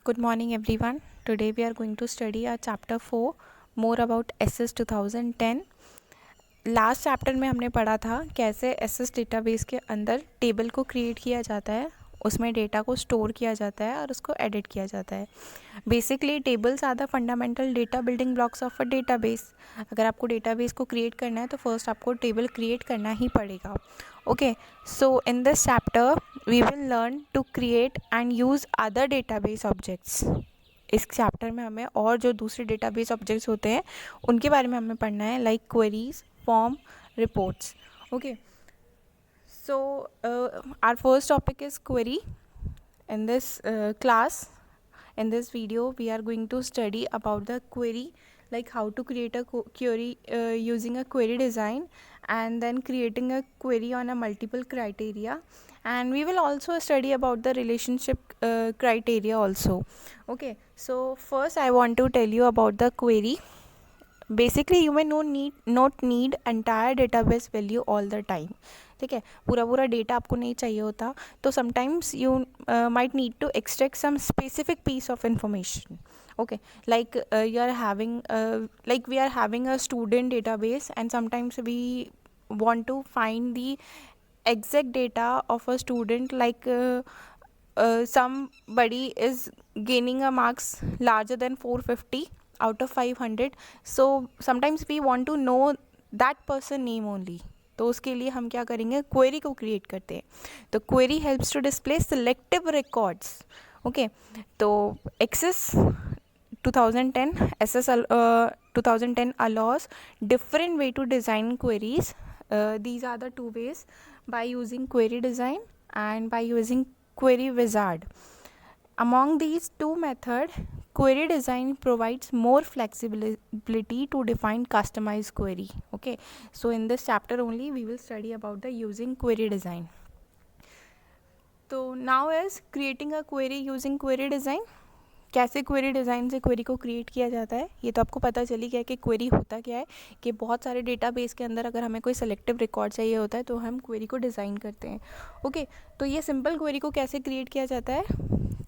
Good morning everyone. Today we are going to study our chapter 4 more about SS 2010. Last chapter में हमने पढ़ा था कैसे SS database के अंदर टेबल को क्रिएट किया जाता है, उसमें डेटा को स्टोर किया जाता है और उसको एडिट किया जाता है. Basically tables are the fundamental data building blocks of a database. अगर आपको डेटाबेस को क्रिएट करना है तो फर्स्ट आपको टेबल क्रिएट करना ही पड़ेगा. Okay, so in this chapter we will learn to create and use other database objects. इस चैप्टर में हमें और जो दूसरे डेटाबेस ऑब्जेक्ट्स होते हैं उनके बारे में हमें पढ़ना है, like queries, form, reports. Okay, so our first topic is query. In this class, in this video we are going to study about the query, like how to create a query using a query design, and then creating a query on a multiple criteria, and we will also study about the relationship criteria also. Okay, so first I want to tell you about the query. Basically you may not need entire database value all the time. ठीक है, पूरा data आपको नहीं चाहिए होता, तो sometimes you might need to extract some specific piece of information. Okay, like you are having like we are having a student database, and sometimes we want to find the exact data of a student, like somebody is gaining a marks larger than 450 out of 500. so sometimes we want to know that person name only. तो उसके लिए हम क्या करेंगे, query को create करते हैं. तो query helps to display selective records. Okay, तो access 2010 SS 2010 allows different way to design queries. These are the two ways: by using query design and by using query wizard. Among these two methods, query design provides more flexibility to define customized query. Okay, so in this chapter only we will study about the using query design. So now is creating a query using query design. कैसे query design से query को create किया जाता है, ये तो आपको पता चली गया कि क्वेरी होता क्या है. कि बहुत सारे डेटाबेस के अंदर अगर हमें कोई सेलेक्टिव रिकॉर्ड चाहिए होता है तो हम क्वेरी को डिज़ाइन करते हैं. ओके, तो ये सिंपल क्वेरी को कैसे क्रिएट किया जाता है.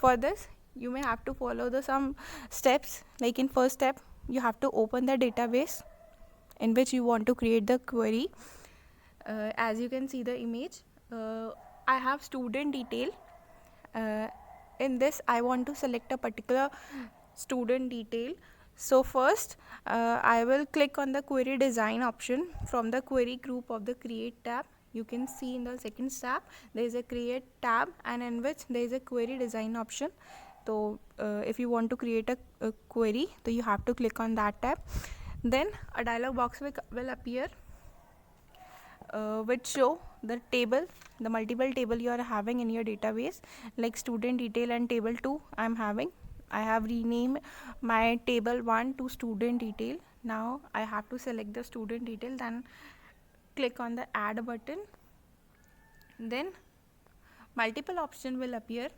For this you may have to follow the some steps. Like in first step you have to open the database in which you want to create the query. As you can see the image, I have student detail. In this I want to select a particular student detail. So first I will click on the query design option from the query group of the create tab. You can see in the second tab there is a create tab, and in which there is a query design option. So if you want to create a query, so you have to click on that tab. Then a dialog box will appear which show the table, the multiple table you are having in your database, like student detail and table 2 I am having. I have renamed my table 1 to student detail. Now I have to select the student detail, then click on the add button. Then multiple option will appear.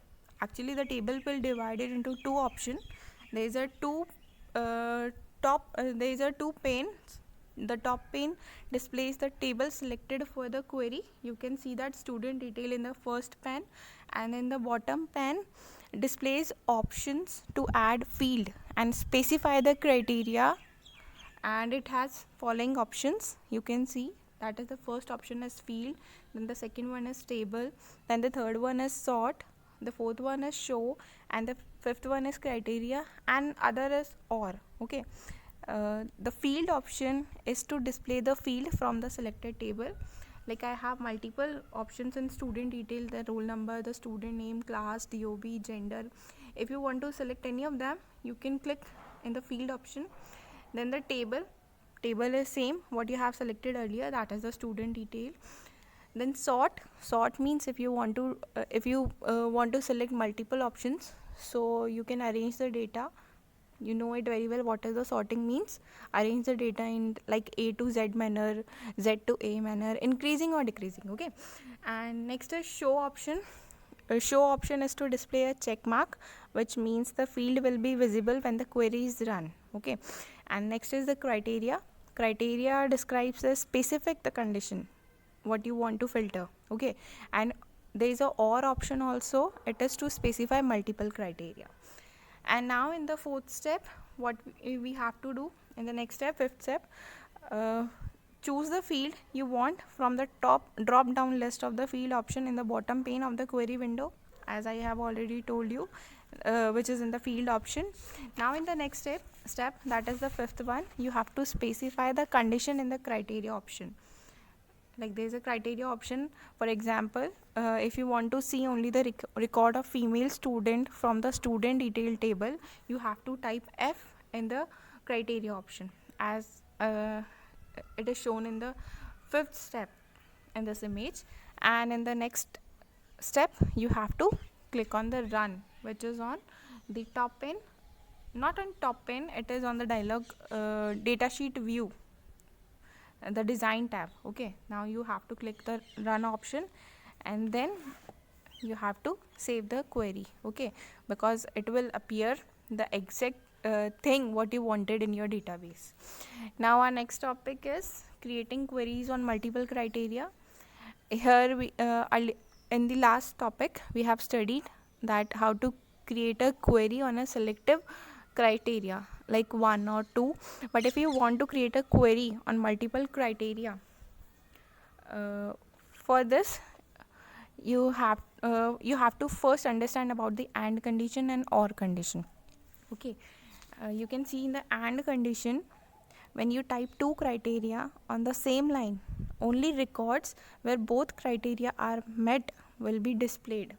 Actually the table will divide it into two option. There is a two there is a two panes. The top pane displays the table selected for the query. You can see that student detail in the first pane, and in the bottom pane displays options to add field and specify the criteria, and it has following options. You can see that is the first option is field, then the second one is table, then the third one is sort, the fourth one is show, and the fifth one is criteria, and other is or. Okay, the field option is to display the field from the selected table. Like I have multiple options in student detail: the roll number, the student name, class, DOB, gender. If you want to select any of them, you can click in the field option. Then the table is same what you have selected earlier, that is the student detail. Then sort means if you want to select multiple options, so you can arrange the data. You know it very well what is the sorting means. Arrange the data in like A to Z manner, Z to A manner, increasing or decreasing. Okay, and next is show option. Show option is to display a check mark, which means the field will be visible when the query is run. Okay, and next is the criteria. Criteria describes the specific the condition what you want to filter. Okay, and there is a or option also. It is to specify multiple criteria. And now in the fourth step, what we have to do in the next step, fifth step, choose the field you want from the top drop down list of the field option in the bottom pane of the query window, as I have already told you, which is in the field option. Now in the next step, that is the fifth one, you have to specify the condition in the criteria option. Like there is a criteria option. For example, if you want to see only the record of female student from the student detail table, you have to type F in the criteria option, as it is shown in the fifth step in this image. And in the next step, you have to click on the run, which is on the top pane, not on top pane, it is on the dialog datasheet view, the design tab. Okay, now you have to click the run option, and then you have to save the query. Okay, because it will appear the exact thing what you wanted in your database. Now our next topic is creating queries on multiple criteria. Here we in the last topic we have studied that how to create a query on a selective criteria like 1 or 2, but if you want to create a query on multiple criteria, for this you have to first understand about the AND condition and OR condition. Okay, you can see in the AND condition, when you type two criteria on the same line, only records where both criteria are met will be displayed.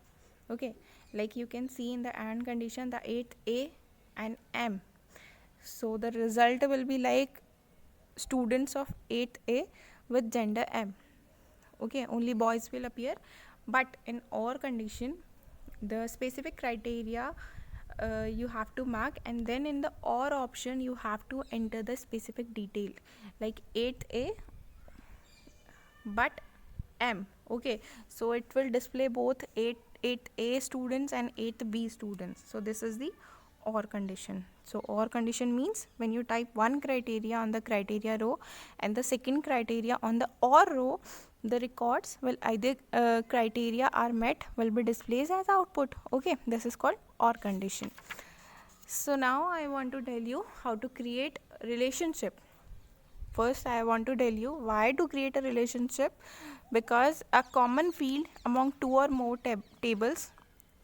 Okay, like you can see in the AND condition, the 8A and M. So the result will be like students of 8A with gender M. Okay, only boys will appear. But in OR condition, the specific criteria you have to mark, and then in the OR option you have to enter the specific detail like 8A but M. Okay, so it will display both 8A students and 8B students. So this is the OR condition. So OR condition means when you type one criteria on the criteria row and the second criteria on the OR row, the records will either criteria are met will be displayed as output. Okay, this is called OR condition. So now I want to tell you how to create relationship. First, I want to tell you why to create a relationship, because a common field among two or more tables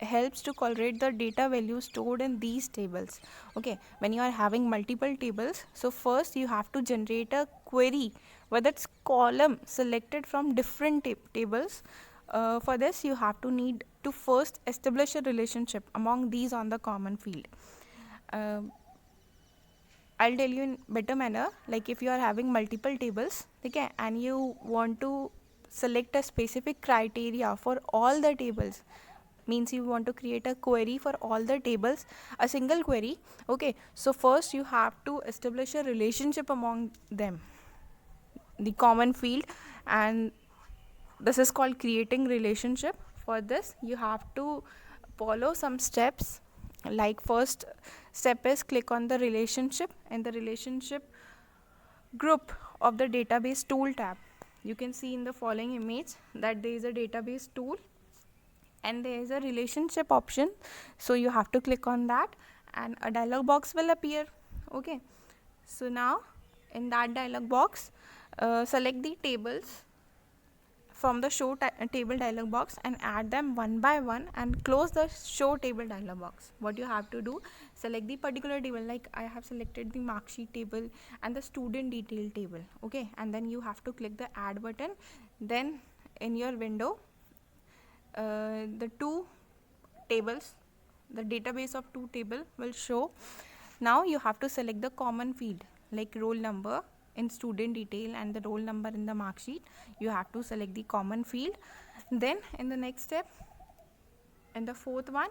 helps to correlate the data values stored in these tables. Okay, when you are having multiple tables, so first you have to generate a query whether it's column selected from different tables. For this you have to need to first establish a relationship among these on the common field. I'll tell you in better manner, like if you are having multiple tables, okay, and you want to select a specific criteria for all the tables, means you want to create a query for all the tables, a single query. Okay, so first you have to establish a relationship among them, the common field, and this is called creating relationship. For this you have to follow some steps. Like first step is click on the relationship, and the relationship group of the database tool tab. You can see in the following image that there is a database tool and there is a relationship option, so you have to click on that and a dialog box will appear. Okay, so now in that dialog box, select the tables from the show table dialog box and add them one by one and close the show table dialog box. What you have to do, select the particular table, like I have selected the mark sheet table and the student detail table. Okay, and then you have to click the add button. Then in your window, the two tables, the database of two table will show. Now you have to select the common field like roll number in student detail and the roll number in the mark sheet. You have to select the common field. Then in the next step, in the fourth one,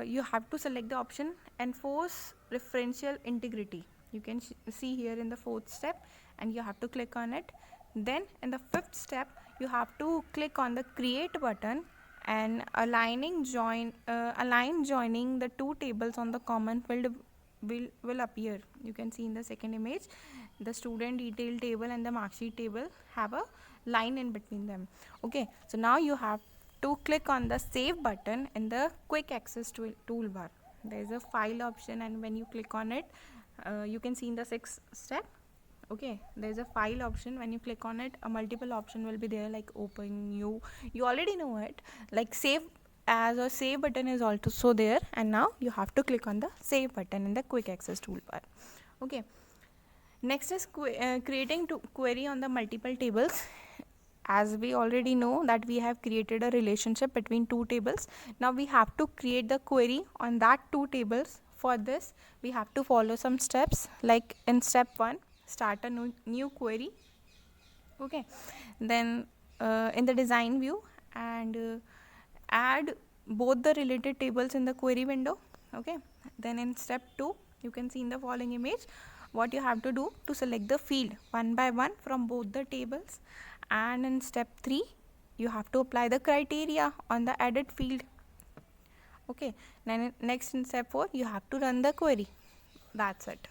you have to select the option enforce referential integrity. You can see here in the fourth step, and you have to click on it. Then in the fifth step, you have to click on the create button, and align joining the two tables on the common field will appear. You can see in the second image, the student detail table and the mark sheet table have a line in between them. Okay, so now you have to click on the save button in the quick access toolbar. there is a file option, and when you click on it, you can see in the sixth step. Okay, there's a file option. When you click on it, a multiple option will be there, like open, you already know it, like save as or save button is also there, and now you have to click on the save button in the quick access toolbar. Okay, next is creating query on the multiple tables. As we already know that we have created a relationship between two tables, now we have to create the query on that two tables. For this, we have to follow some steps, like in step 1, start a new query. Okay, then in the design view, and add both the related tables in the query window. Okay, then in step 2, you can see in the following image what you have to do to select the field one by one from both the tables, and in step 3, you have to apply the criteria on the added field. Okay, then next in step 4, you have to run the query. That's it.